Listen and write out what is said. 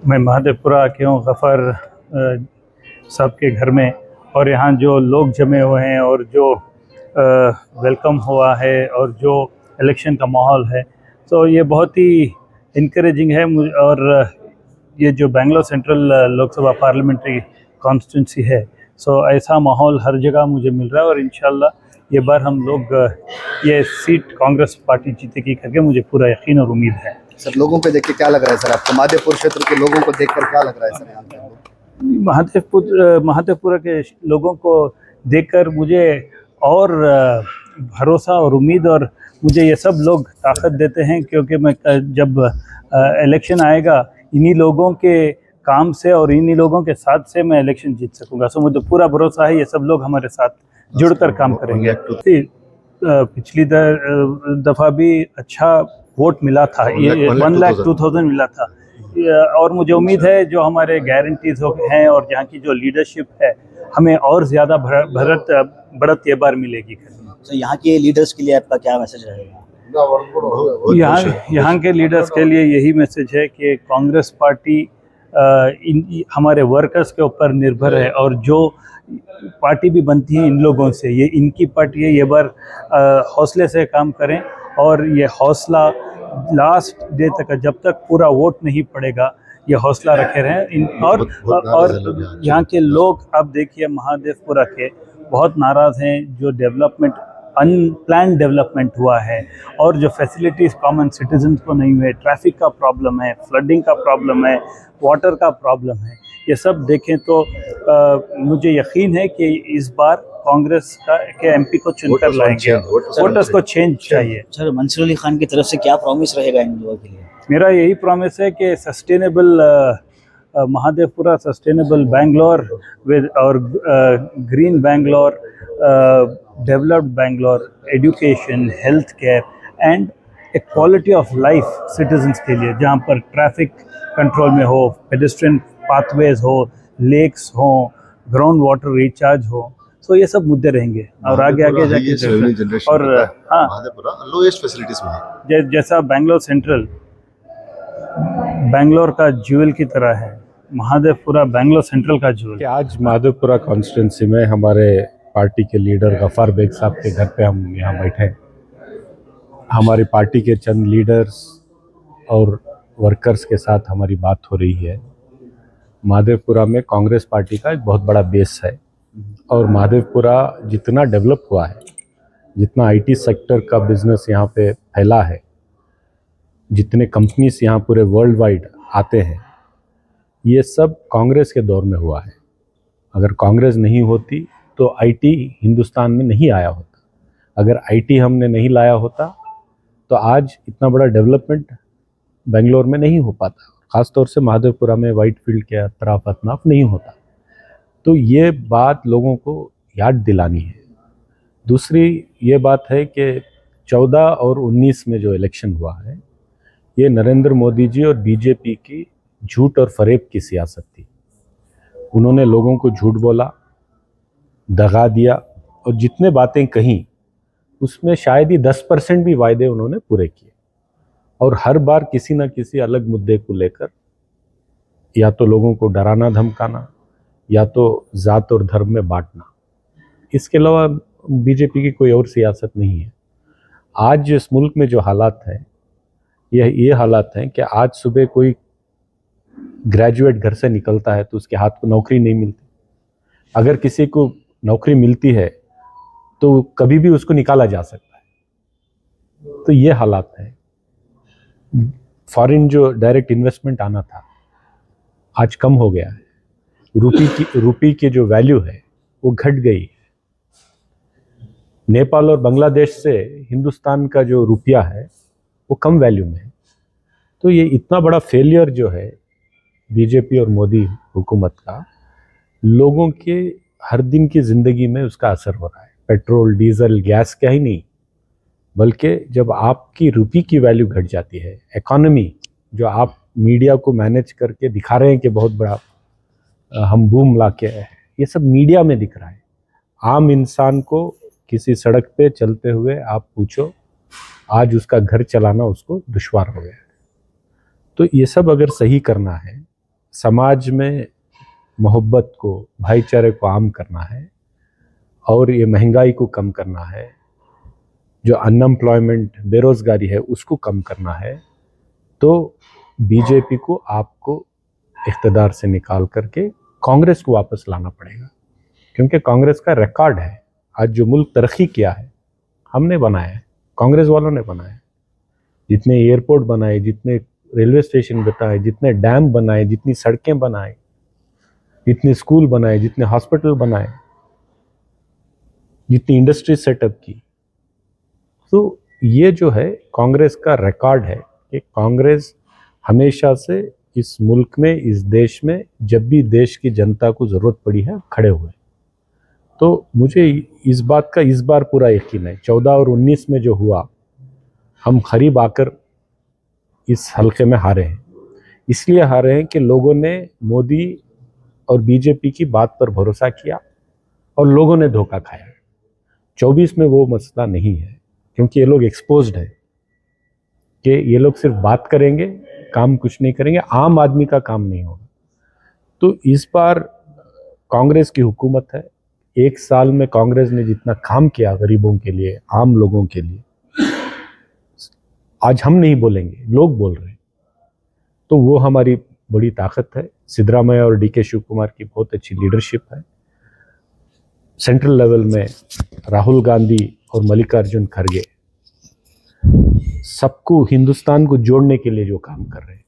मैं महादेवपुरा के हूँ गफ़र साहब के घर में। और यहाँ जो लोग जमे हुए हैं और जो वेलकम हुआ है और जो इलेक्शन का माहौल है, तो ये बहुत ही इनकरेजिंग है। और ये जो Bangalore central Lok Sabha parliamentary constituency है, सो ऐसा माहौल हर जगह मुझे मिल रहा है। और इंशाल्लाह ये बार हम लोग ये सीट कांग्रेस पार्टी जीतेगी करके मुझे पूरा यकीन और उम्मीद है। सर, लोगों को देख के क्या लग रहा है सर आपको? महादेवपुर क्षेत्र के लोगों को देखकर क्या लग रहा है सर यहाँ पे? महादेवपुरा के लोगों को देखकर मुझे और भरोसा और उम्मीद, और मुझे ये सब लोग ताकत देते हैं, क्योंकि मैं जब इलेक्शन आएगा इन्हीं लोगों के काम से और इन्हीं लोगों के साथ से मैं इलेक्शन जीत सकूंगा। सो मुझे पूरा भरोसा है ये सब लोग हमारे साथ जुड़कर काम करेंगे। पिछली दफ़ा भी अच्छा वोट मिला था, ये 1,02,000 मिला था। और मुझे उम्मीद है जो हमारे गारंटीज हैं और जहाँ की जो लीडरशिप है, हमें और ज़्यादा बढ़त ये बार मिलेगी। तो यहाँ के लीडर्स के लिए आपका क्या मैसेज रहेगा? यहाँ के लीडर्स के लिए यही मैसेज है कि कांग्रेस पार्टी हमारे वर्कर्स के ऊपर निर्भर है, और जो पार्टी भी बनती है इन लोगों से, ये इनकी पार्टी है। ये बार हौसले से काम करें, और ये हौसला लास्ट डे तक, जब तक पूरा वोट नहीं पड़ेगा, ये हौसला रखे रहें। और यहाँ के लोग आप देखिए महादेवपुरा के बहुत नाराज़ हैं। जो डेवलपमेंट, अनप्लान डेवलपमेंट हुआ है, और जो फैसिलिटीज़ कॉमन सिटीजन्स को नहीं हुए, ट्रैफिक का प्रॉब्लम है, फ्लडिंग का प्रॉब्लम है, वाटर का प्रॉब्लम है, ये सब देखें तो मुझे यकीन है कि इस बार कांग्रेस के एमपी को चुनकर लाएंगे। वोटर्स को चेंज चाहिए। सर, मंसूर अली खान की तरफ से क्या प्रॉमिस रहेगा इन लोगों के लिए? मेरा यही प्रॉमिस है कि sustainable Mahadevapura, sustainable Bangalore with और green Bangalore, developed Bangalore, education, health care and a quality of life citizens के लिए, जहाँ पर ट्रैफिक कंट्रोल में हो, पेडेस्ट्रियन पाथवेज हो, लेक्स हो, ग्राउंड वाटर रिचार्ज हो। तो ये सब मुद्दे रहेंगे और आगे जाके। और हाँ, लोएस्ट फैसिलिटीज में जैसा बेंगलोर सेंट्रल बेंगलोर का ज्वेल की तरह है, महादेवपुरा बेंगलोर सेंट्रल का ज्वेल। आज महादेवपुरा कॉन्स्टिट्यूंसी में हमारे पार्टी के लीडर गफ़ार बेग साहब के घर पे हम यहाँ बैठे हैं। हमारी पार्टी के चंद लीडर्स और वर्कर्स के साथ हमारी बात हो रही है। महादेवपुरा में कांग्रेस पार्टी का एक बहुत बड़ा बेस है, और महादेवपुरा जितना डेवलप हुआ है, जितना आईटी सेक्टर का बिजनेस यहाँ पे फैला है, जितने कंपनीज यहाँ पूरे वर्ल्ड वाइड आते हैं, ये सब कांग्रेस के दौर में हुआ है। अगर कांग्रेस नहीं होती तो आईटी हिंदुस्तान में नहीं आया होता। अगर आईटी हमने नहीं लाया होता तो आज इतना बड़ा डेवलपमेंट बेंगलोर में नहीं हो पाता, ख़ासतौर से महादेवपुरा में वाइट फील्ड के अतराफ अतनाफ नहीं होता। तो ये बात लोगों को याद दिलानी है। दूसरी ये बात है कि 14 और 19 में जो इलेक्शन हुआ है, ये नरेंद्र मोदी जी और बीजेपी की झूठ और फरेब की सियासत थी। उन्होंने लोगों को झूठ बोला, दगा दिया, और जितने बातें कहीं उसमें शायद ही 10% भी वायदे उन्होंने पूरे किए। और हर बार किसी न किसी अलग मुद्दे को लेकर या तो लोगों को डराना धमकाना, या तो जात और धर्म में बांटना, इसके अलावा बीजेपी की कोई और सियासत नहीं है। आज इस मुल्क में जो हालात है, ये हालात हैं कि आज सुबह कोई ग्रेजुएट घर से निकलता है तो उसके हाथ को नौकरी नहीं मिलती। अगर किसी को नौकरी मिलती है तो कभी भी उसको निकाला जा सकता है। तो ये हालात है। फॉरेन जो डायरेक्ट इन्वेस्टमेंट आना था, आज कम हो गया है। रुपी की जो वैल्यू है वो घट गई है। नेपाल और बांग्लादेश से हिंदुस्तान का जो रुपया है वो कम वैल्यू में है। तो ये इतना बड़ा फेलियर जो है बीजेपी और मोदी हुकूमत का, लोगों के हर दिन की ज़िंदगी में उसका असर हो रहा है। पेट्रोल, डीजल, गैस क्या ही नहीं, बल्कि जब आपकी रुपये की वैल्यू घट जाती है, इकोनॉमी जो आप मीडिया को मैनेज करके दिखा रहे हैं कि बहुत बड़ा हम बूम ला के आए हैं, ये सब मीडिया में दिख रहा है। आम इंसान को किसी सड़क पे चलते हुए आप पूछो, आज उसका घर चलाना उसको दुश्वार हो गया है। तो ये सब अगर सही करना है समाज में मोहब्बत को, भाईचारे को आम करना है और ये महंगाई को कम करना है, जो अनएम्प्लॉयमेंट बेरोजगारी है उसको कम करना है, तो बीजेपी को आपको इख्तिदार से निकाल करके कांग्रेस को वापस लाना पड़ेगा। क्योंकि कांग्रेस का रिकॉर्ड है, आज जो मुल्क तरक्की किया है हमने बनाया है, कांग्रेस वालों ने बनाया है। जितने एयरपोर्ट बनाए, जितने रेलवे स्टेशन बनाए, जितने डैम बनाए, जितनी सड़कें बनाए, जितने स्कूल बनाए, जितने हॉस्पिटल बनाए, जितनी इंडस्ट्री सेटअप की, तो ये जो है कांग्रेस का रिकॉर्ड है कि कांग्रेस हमेशा से इस मुल्क में, इस देश में जब भी देश की जनता को ज़रूरत पड़ी है खड़े हुए। तो मुझे इस बात का इस बार पूरा यकीन है। 14 और 19 में जो हुआ, हम करीब आकर इस हल्के में हारे हैं। इसलिए हारे हैं कि लोगों ने मोदी और बीजेपी की बात पर भरोसा किया और लोगों ने धोखा खाया। 24 में वो मसला नहीं है, क्योंकि ये लोग एक्सपोज्ड है कि ये लोग सिर्फ बात करेंगे, काम कुछ नहीं करेंगे, आम आदमी का काम नहीं होगा। तो इस बार कांग्रेस की हुकूमत है। 1 साल में कांग्रेस ने जितना काम किया गरीबों के लिए, आम लोगों के लिए, आज हम नहीं बोलेंगे, लोग बोल रहे हैं। तो वो हमारी बड़ी ताकत है। सिद्धरामैया और डीके शिव कुमार की बहुत अच्छी लीडरशिप है। सेंट्रल लेवल में राहुल गांधी और मल्लिकार्जुन खड़गे सबको, हिंदुस्तान को जोड़ने के लिए जो काम कर रहे हैं,